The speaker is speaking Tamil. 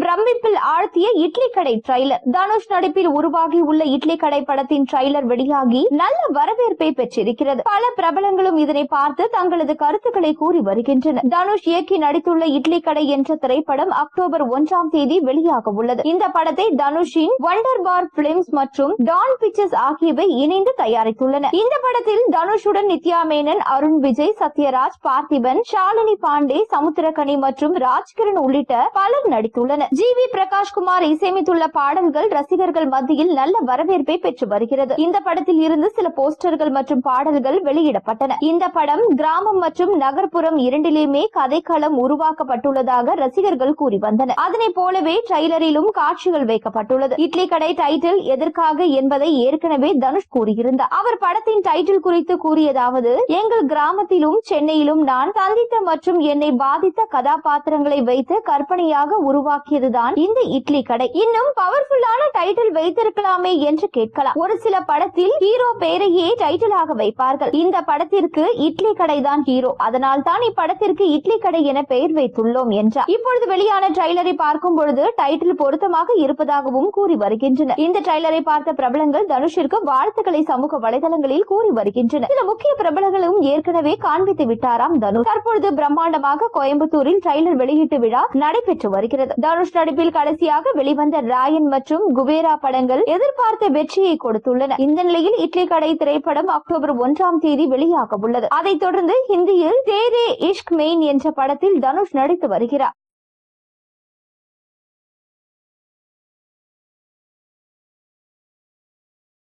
பிரமிப்பில் ஆழ்த்திய இட்லி கடை ட்ரைலர். தனுஷ் நடிப்பில் உருவாகி உள்ள இட்லி கடை படத்தின் ட்ரைலர் வெளியாகி நல்ல வரவேற்பை பெற்றிருக்கிறது. பல பிரபலங்களும் இதனை பார்த்து தங்களது கருத்துக்களை கூறி வருகின்றனர். தனுஷ் இயக்கி நடித்துள்ள இட்லி கடை என்ற திரைப்படம் அக்டோபர் 1ஆம் தேதி வெளியாக உள்ளது. இந்த படத்தை தனுஷின் வண்டர் பார் பிலிம்ஸ் மற்றும் டான் பிக்சர்ஸ் ஆகியவை இணைந்து தயாரித்துள்ளன. இந்த படத்தில் தனுஷுடன் நித்யா மேனன், அருண் விஜய், சத்யராஜ், பார்த்திபன், ஷாலினி பாண்டே, சமுத்திரகனி மற்றும் ராஜ்கிரண் உள்ளிட்ட பலர் நடித்துள்ளனர். ஜி.வி. பிரகாஷ்குமார் இசையமைத்துள்ள பாடல்கள் ரசிகர்கள் மத்தியில் நல்ல வரவேற்பை பெற்று வருகிறது. இந்த படத்தில் இருந்து சில போஸ்டர்கள் மற்றும் பாடல்கள் வெளியிடப்பட்டன. இந்த படம் கிராமம் மற்றும் நகர்ப்புறம் இரண்டிலுமே கதைக்களம் உருவாக்கப்பட்டுள்ளதாக ரசிகர்கள் கூறி வந்தனர். அதனை போலவே ட்ரைலரிலும் காட்சிகள் வைக்கப்பட்டுள்ளது. இட்லி கடை டைட்டில் எதற்காக என்பதை ஏற்கனவே தனுஷ் கூறியிருந்தார். அவர் படத்தின் டைட்டில் குறித்து கூறியதாவது, எங்கள் கிராமத்திலும் சென்னையிலும் நான் சந்தித்த மற்றும் என்னை பாதித்த கதாபாத்திரங்களை வைத்து கற்பனையாக உருவாக்கியதுதான் இந்த இட்லி கடை. இன்னும் பவர்ஃபுல்லான டைட்டில் வைத்திருக்கலாமே என்று கேட்கலாம். ஒரு சில படத்தில் ஹீரோ பெயரையே டைட்டிலாக வைப்பார்கள். இந்த படத்திற்கு இட்லி கடை தான் ஹீரோ, அதனால் தான் இப்படத்திற்கு இட்லி கடை என பெயர் வைத்துள்ளோம் என்றார். இப்பொழுது வெளியான ட்ரைலரை பார்க்கும் பொழுது டைட்டில் பொருத்தமாக இருப்பதாகவும் கூறி வருகின்றனர். இந்த ட்ரைலரை பார்த்த பிரபலங்கள் தனுஷிற்கு வாழ்த்துக்களை சமூக வலைதளங்களில் கூறி வருகின்றனர். சில முக்கிய பிரபலங்களும் ஏற்கனவே காண்பித்து விட்டாராம் தனுஷ். தற்பொழுது பிரம்மாண்டமாக கோயம்புத்தூரில் ட்ரைலர் வெளியீட்டு விழா நடைபெற்று வருகிறது. தனுஷ் நடிப்பில் கடைசியாக வெளிவந்த ராயன் மற்றும் குபேரா படங்கள் எதிர்பார்த்த வெற்றியை கொடுத்துள்ளன. இந்த நிலையில் இட்லி கடை திரைப்படம் அக்டோபர் 1ஆம் தேதி வெளியாக உள்ளது. அதைத் தொடர்ந்து ஹிந்தியில் தேரே இஷ்க் மெயின் என்ற படத்தில் தனுஷ் நடித்து வருகிறார்.